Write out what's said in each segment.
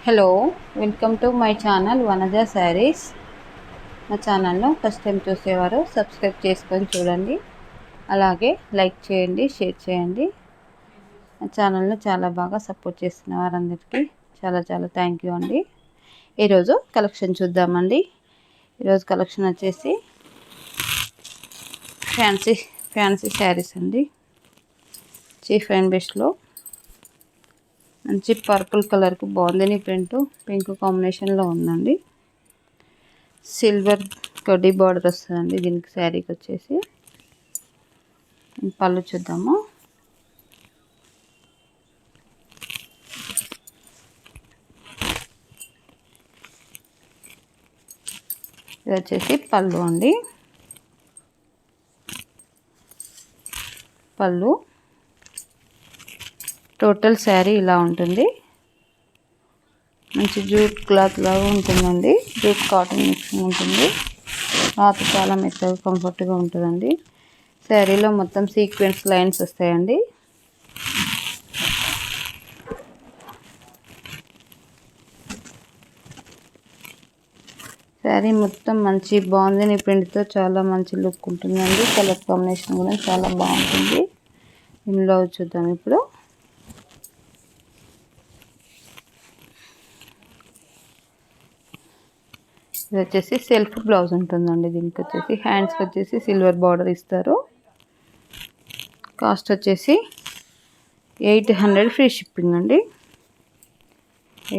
Hello, welcome to my channel Vanaja saris. మా ఛానల్ను first time చూసేవారు సబ్స్క్రైబ్ చేసుకొని చూడండి, అలాగే లైక్ చేయండి, షేర్ చేయండి. మా ఛానల్ను చాలా బాగా సపోర్ట్ చేస్తున్న వారందరికీ చాలా చాలా థ్యాంక్ యూ అండి. ఈరోజు కలెక్షన్ చూద్దామండి. ఈరోజు కలెక్షన్ వచ్చేసి ఫ్యాన్సీ శారీస్ అండి. చీఫ్ అండ్ బెస్ట్లో మంచి పర్పుల్ కలర్కు బాగుంది ప్రింట్, పింక్ కాంబినేషన్లో ఉందండి. సిల్వర్ కడ్డీ బార్డర్ వస్తుందండి దీనికి. శారీకి వచ్చేసి పళ్ళు చూద్దాము. ఇది వచ్చేసి పళ్ళు అండి. పళ్ళు టోటల్ శారీ ఇలా ఉంటుంది. మంచి జూట్ క్లాత్ లాగా ఉంటుందండి. జూట్ కాటన్ మిక్సింగ్ ఉంటుంది. క్లాత్ చాలా మెత్తగా కంఫర్ట్గా ఉంటుందండి. శారీలో మొత్తం సీక్వెన్స్ లైన్స్ వస్తాయండి. శారీ మొత్తం మంచి బాగుంది ప్రింట్తో చాలా మంచి లుక్ ఉంటుందండి. కలర్ కాంబినేషన్ కూడా చాలా బాగుంటుంది. ఇందులో చూద్దాం ఇప్పుడు. ఇది వచ్చేసి సెల్ఫ్ బ్లౌజ్ ఉంటుందండి. దీనికి వచ్చేసి హ్యాండ్స్కి వచ్చేసి సిల్వర్ బార్డర్ ఇస్తారు. కాస్ట్ వచ్చేసి 800 ఫ్రీ షిప్పింగ్ అండి.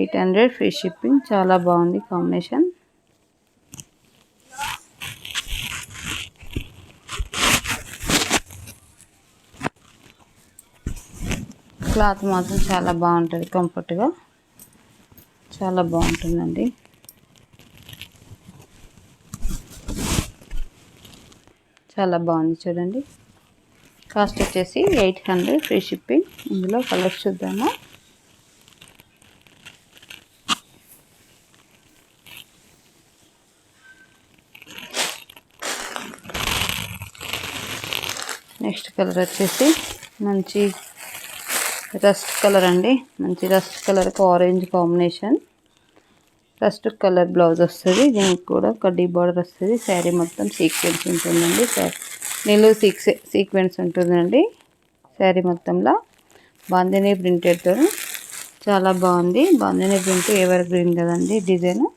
800 ఫ్రీ షిప్పింగ్. చాలా బాగుంది కాంబినేషన్. క్లాత్ మాత్రం చాలా బాగుంటుంది, కంఫర్ట్గా చాలా బాగుంటుందండి. చాలా బాగుంది చూడండి. కాస్ట్ వచ్చేసి 800 ఫ్రీ షిప్పింగ్. ఇందులో కలర్స్ చూద్దాము. నెక్స్ట్ కలర్ వచ్చేసి మంచి రస్ట్ కలర్ అండి. మంచి రస్ట్ కలర్కి orange combination. Rust colour blouse వస్తుంది. దీనికి కూడా కడ్డీ బార్డర్ వస్తుంది. శారీ మొత్తం సీక్వెన్స్ ఉంటుందండి. నిలువు సీక్వెన్స్ ఉంటుందండి శారీ మొత్తంలో. బాందిని ప్రింటెడ్తో చాలా బాగుంది. బాందిని ప్రింట్ ఎవర్ గ్రీన్ కదండి డిజైన్.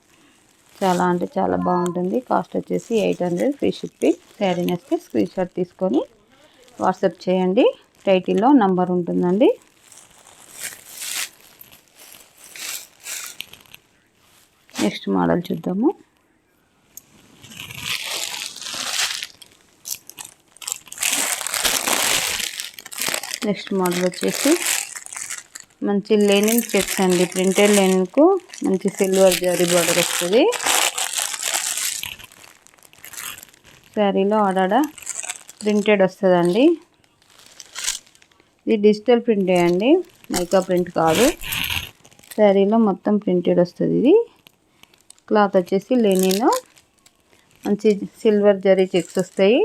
చాలా అంటే చాలా బాగుంటుంది. కాస్ట్ వచ్చేసి 800 ఫ్రీ షిప్పింగ్. శారీ నచ్చితే స్క్రీన్ షాట్ తీసుకొని వాట్సాప్ చేయండి. టైటిల్లో నంబర్ ఉంటుందండి. నెక్స్ట్ మోడల్ చూద్దాము. నెక్స్ట్ మోడల్ వచ్చేసి మంచి లెనిన్ చెక్స్ అండి. ప్రింటెడ్ లెనిన్కు మంచి సిల్వర్ జరీ బార్డర్ వస్తుంది. శారీలో ఆడాడ ప్రింటెడ్ వస్తుందండి. ఇది డిజిటల్ ప్రింటే అండి, మైకా ప్రింట్ కాదు. శారీలో మొత్తం ప్రింటెడ్ వస్తుంది. ఇది క్లాత్ వచ్చేసి లెనిన్. మంచి సిల్వర్ జరీ చెక్స్ వస్తాయి.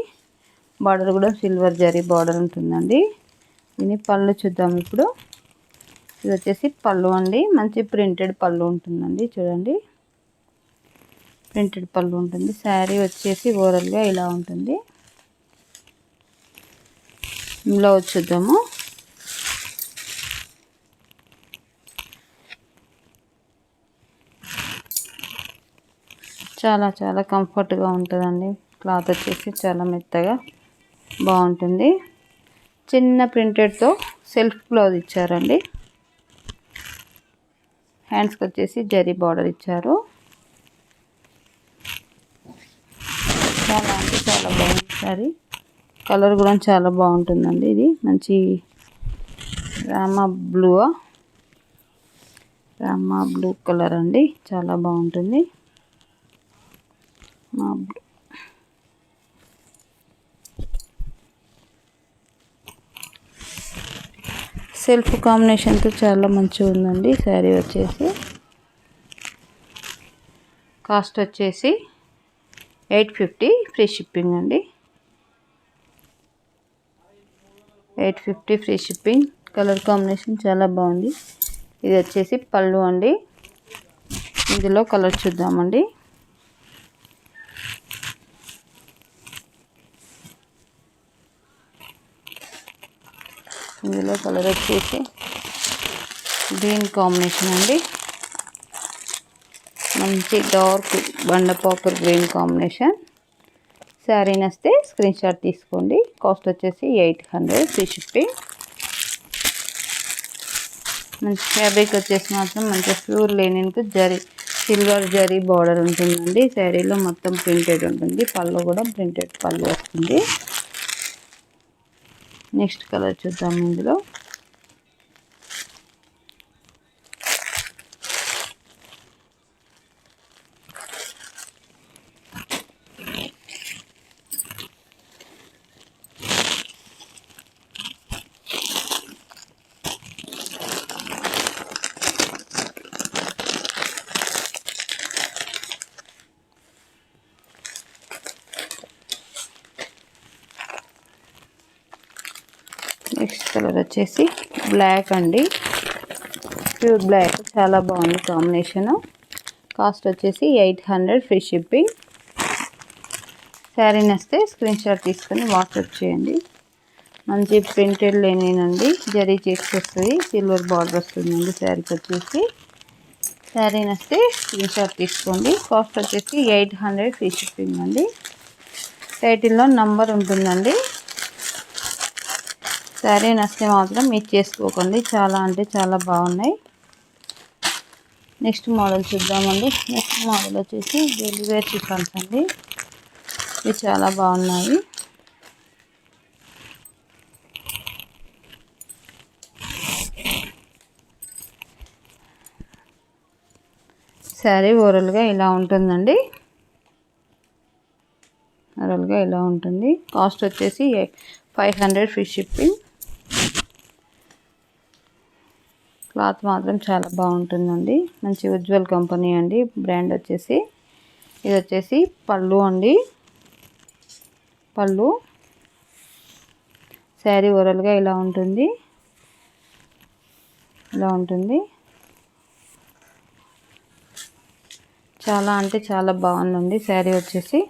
బార్డర్ కూడా సిల్వర్ జరీ బార్డర్ ఉంటుందండి. దీని పళ్ళు చూద్దాం ఇప్పుడు. ఇది వచ్చేసి పళ్ళు అండి. మంచి ప్రింటెడ్ పళ్ళు ఉంటుందండి. చూడండి, ప్రింటెడ్ పళ్ళు ఉంటుంది. శారీ వచ్చేసి ఓవరాల్గా ఇలా ఉంటుంది. బ్లౌజ్ చూద్దాము. చాలా చాలా కంఫర్ట్గా ఉంటుందండి. క్లాత్ వచ్చేసి చాలా మెత్తగా బాగుంటుంది. చిన్న ప్రింటెడ్తో సెల్ఫ్ బ్లౌజ్ ఇచ్చారండి. హ్యాండ్స్కి వచ్చేసి జరీ బార్డర్ ఇచ్చారు. చాలా అంటే చాలా బాగుంది సారీ. కలర్ కూడా చాలా బాగుంటుందండి. ఇది మంచి రామా బ్లూ కలర్ అండి. చాలా బాగుంటుంది. సెల్ఫ్ కాంబినేషన్తో చాలా మంచిగా ఉందండి శారీ వచ్చేసి. కాస్ట్ వచ్చేసి 850 ఫ్రీ షిప్పింగ్ అండి. 850 ఫ్రీ షిప్పింగ్. కలర్ కాంబినేషన్ చాలా బాగుంది. ఇది వచ్చేసి పళ్ళు అండి. ఇందులో కలర్ చూద్దామండి. ఇందులో కలర్ వచ్చేసి గ్రీన్ కాంబినేషన్ అండి. మంచి డార్క్ బండపాపర్ గ్రీన్ కాంబినేషన్. శారీ నస్తే స్క్రీన్ షాట్ తీసుకోండి. కాస్ట్ వచ్చేసి 800 ఫ్రీ షిప్పింగ్. మంచి ఫ్యాబ్రిక్ వచ్చేసి మాత్రం మంచి ప్యూర్ లెనిన్కు సిల్వర్ జరీ బార్డర్ ఉంటుందండి. శారీలో మొత్తం ప్రింటెడ్ ఉంటుంది. పళ్ళు కూడా ప్రింటెడ్ పళ్ళు వస్తుంది. నెక్స్ట్ కలర్ చూద్దాం. ఇందులో నెక్స్ట్ కలర్ వచ్చేసి బ్లాక్ అండి. ప్యూర్ బ్లాక్ చాలా బాగుంది కాంబినేషన్. కాస్ట్ వచ్చేసి 800 ఫ్రీ షిప్పింగ్. శారీ నస్తే స్క్రీన్ షాట్ తీసుకొని వాట్సాప్ చేయండి. మంచి ప్రింటెడ్ లేనినండి. జరీ చెక్స్ వస్తుంది. సిల్వర్ బార్డర్ వస్తుందండి శారీకి వచ్చేసి. శారీ నస్తే స్క్రీన్ షాట్ తీసుకోండి. కాస్ట్ వచ్చేసి 800 ఫ్రీ షిప్పింగ్ అండి. టైటిల్లో నంబర్ ఉంటుందండి. శారీ నస్తే మాత్రం మిస్ చేసుకోకండి. చాలా అంటే చాలా బాగున్నాయి. నెక్స్ట్ మోడల్ చూద్దామండి. నెక్స్ట్ మోడల్ వచ్చేసి డైలీ వేర్ చిఫాన్స్ అండి. ఇవి చాలా బాగున్నాయి. శారీ ఓవరాల్గా ఇలా ఉంటుందండి. ఓవరాల్గా ఇలా ఉంటుంది. కాస్ట్ వచ్చేసి 500 ఫ్రీ షిప్పింగ్. క్లాత్ మాత్రం చాలా బాగుంటుందండి. మంచి ఉజ్వల్ కంపెనీ అండి. బ్రాండ్ వచ్చేసి ఇది వచ్చేసి పళ్ళు అండి. పళ్ళు శారీ ఓవరాల్గా ఇలా ఉంటుంది. ఇలా ఉంటుంది. చాలా అంటే చాలా బాగుందండి శారీ వచ్చేసి.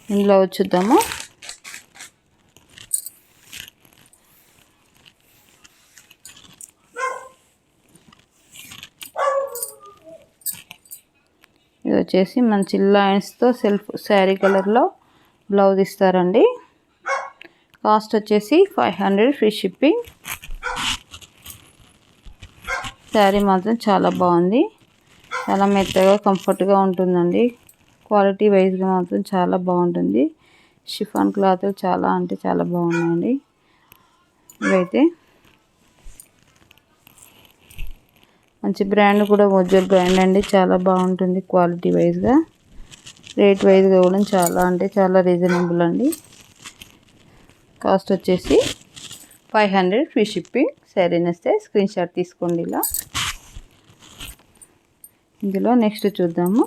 ఇందులో చూద్దాము. ఇది వచ్చేసి మంచి లైన్స్తో సెల్ఫ్ శారీ కలర్లో బ్లౌజ్ ఇస్తారండి. కాస్ట్ వచ్చేసి 500 ఫ్రీ షిప్పింగ్. శారీ మాత్రం చాలా బాగుంది. చాలా మెత్తగా కంఫర్ట్గా ఉంటుందండి. క్వాలిటీ వైజ్గా మాత్రం చాలా బాగుంటుంది. షిఫాన్ క్లాత్ చాలా అంటే చాలా బాగున్నాయండి. ఇవైతే మంచి బ్రాండ్ కూడా ఉజ్వల్ బ్రాండ్ అండి. చాలా బాగుంటుంది క్వాలిటీ వైజ్గా. రేట్ వైజ్గా కూడా చాలా అంటే చాలా రీజనబుల్ అండి. కాస్ట్ వచ్చేసి 500 ఫ్రీ షిప్పింగ్. శారీ నస్తే స్క్రీన్ షాట్ తీసుకోండి. ఇలా ఇందులో నెక్స్ట్ చూద్దాము.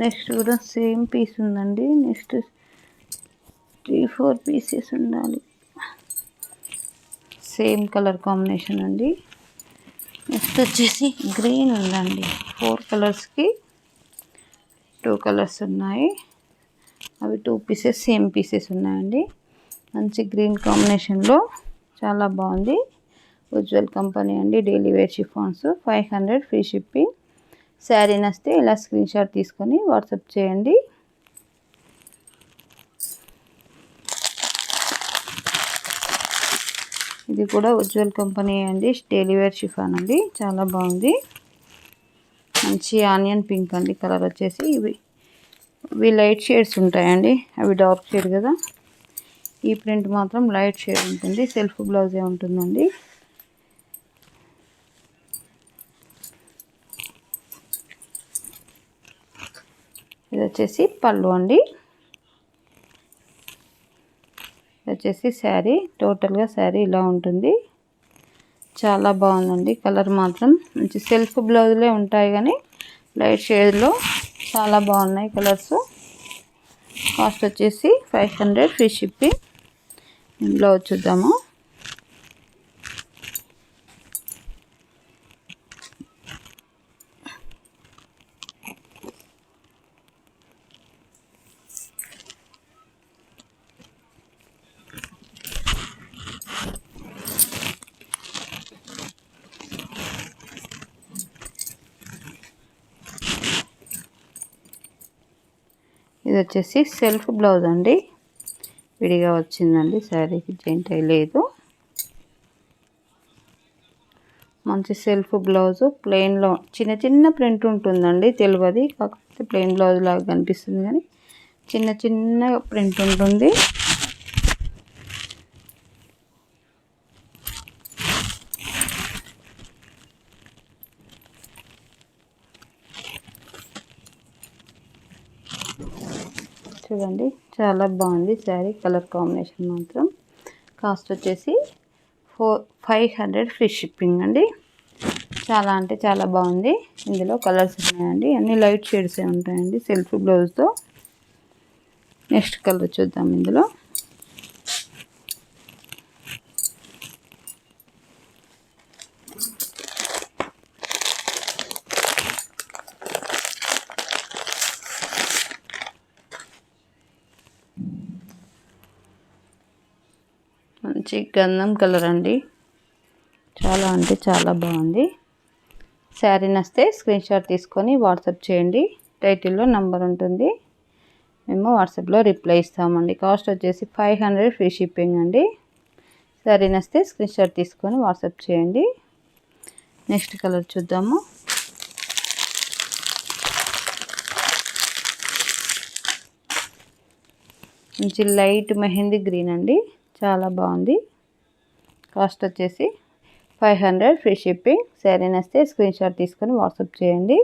నెక్స్ట్ కూడా సేమ్ పీస్ ఉందండి. నెక్స్ట్ 3-4 పీసెస్ ఉండాలి. సేమ్ కలర్ కాంబినేషన్ అండి. నెక్స్ట్ వచ్చేసి గ్రీన్ ఉందండి. 4 కలర్స్కి 2 కలర్స్ ఉన్నాయి. అవి 2 పీసెస్ సేమ్ పీసెస్ ఉన్నాయండి. మంచి గ్రీన్ కాంబినేషన్లో చాలా బాగుంది. ఉజ్వల్ కంపెనీ అండి. Daily wear chiffons. 500 free shipping. Sari నస్తే ఇలా స్క్రీన్ షాట్ తీసుకొని వాట్సాప్ చేయండి. ఇది కూడా ఉజ్వల్ కంపెనీ అండి. డైలీ వేర్ షిఫాన్ అండి. చాలా బాగుంది. మంచి ఆనియన్ పింక్ అండి కలర్ వచ్చేసి. ఇవి లైట్ షేడ్స్ ఉంటాయండి. అవి డార్క్ షేడ్ కదా. ఈ ప్రింట్ మాత్రం లైట్ షేడ్ ఉంటుంది. సెల్ఫ్ బ్లౌజే ఉంటుందండి. ఇది వచ్చేసి పళ్ళు అండి. ఇది వచ్చేసి శారీ, టోటల్గా శారీ ఇలా ఉంటుంది. చాలా బాగుందండి. కలర్ మాత్రం మంచి సెల్ఫ్ బ్లౌజ్లే ఉంటాయి కానీ లైట్ షేడ్లో చాలా బాగున్నాయి కలర్స్. కాస్ట్ వచ్చేసి 500 ఫ్రీ షిప్పింగ్. బ్లౌజ్ చూద్దాము. ఇది వచ్చేసి సెల్ఫ్ బ్లౌజ్ అండి, విడిగా వచ్చిందండి. శారీకి జాయింట్ అయ్యలేదు. మంచి సెల్ఫ్ బ్లౌజు, ప్లెయిన్లో చిన్న చిన్న ప్రింట్ ఉంటుందండి, తెలియదు. కాకపోతే ప్లెయిన్ బ్లౌజ్ లాగా కనిపిస్తుంది కానీ చిన్న చిన్న ప్రింట్ ఉంటుంది. చూడండి చాలా బాగుంది శారీ. కలర్ కాంబినేషన్ మాత్రం. కాస్ట్ వచ్చేసి 500 ఫ్రీ షిప్పింగ్ అండి. చాలా అంటే చాలా బాగుంది. ఇందులో కలర్స్ ఉన్నాయండి, అన్ని లైట్ షేడ్స్ ఉంటాయండి సెల్ఫ్ బ్లౌజ్తో. నెక్స్ట్ కలర్ చూద్దాం. ఇందులో మంచి గంధం కలర్ అండి. చాలా అంటే చాలా బాగుంది. శారీ నచ్చితే స్క్రీన్ షాట్ తీసుకొని వాట్సాప్ చేయండి. టైటిల్లో నంబర్ ఉంటుంది, మేము వాట్సాప్లో రిప్లై ఇస్తామండి. కాస్ట్ వచ్చేసి 500 ఫ్రీ షిప్పింగ్ అండి. శారీ నచ్చితే స్క్రీన్ షాట్ తీసుకొని వాట్సాప్ చేయండి. నెక్స్ట్ కలర్ చూద్దాము. మంచి లైట్ మెహందీ గ్రీన్ అండి, చాలా బాగుంది. కాస్ట్ వచ్చేసి 500 ఫ్రీ షిప్పింగ్. శారీ నచ్చితే స్క్రీన్ షాట్ తీసుకొని వాట్సాప్ చేయండి.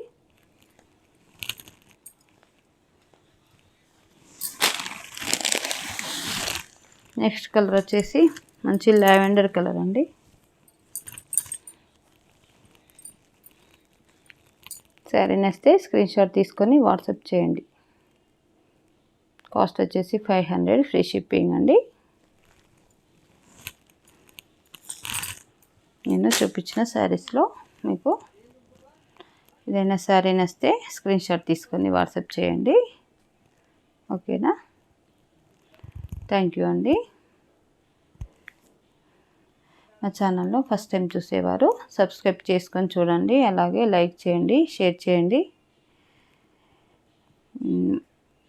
నెక్స్ట్ కలర్ వచ్చేసి మంచి లావెండర్ కలర్ అండి. శారీ నచ్చితే స్క్రీన్ షాట్ తీసుకొని వాట్సాప్ చేయండి. కాస్ట్ వచ్చేసి 500 ఫ్రీ షిప్పింగ్ అండి. నేను చూపించిన శారీస్లో మీకు ఏదైనా శారీ నచ్చితే స్క్రీన్ షాట్ తీసుకొని వాట్సాప్ చేయండి. ఓకేనా? థ్యాంక్ యూ అండి. మా ఛానల్లో ఫస్ట్ టైం చూసేవారు సబ్స్క్రైబ్ చేసుకొని చూడండి, అలాగే లైక్ చేయండి, షేర్ చేయండి.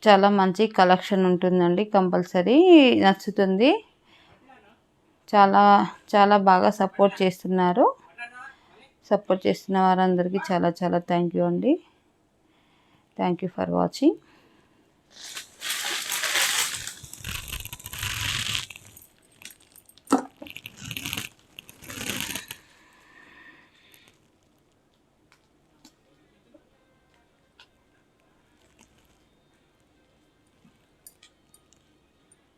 చాలా మంచి కలెక్షన్ ఉంటుందండి, కంపల్సరీ నచ్చుతుంది. చాలా చాలా బాగా సపోర్ట్ చేస్తున్నారు. సపోర్ట్ చేస్తున్న వారందరికీ చాలా చాలా థ్యాంక్ యూ అండి. Thank you for watching.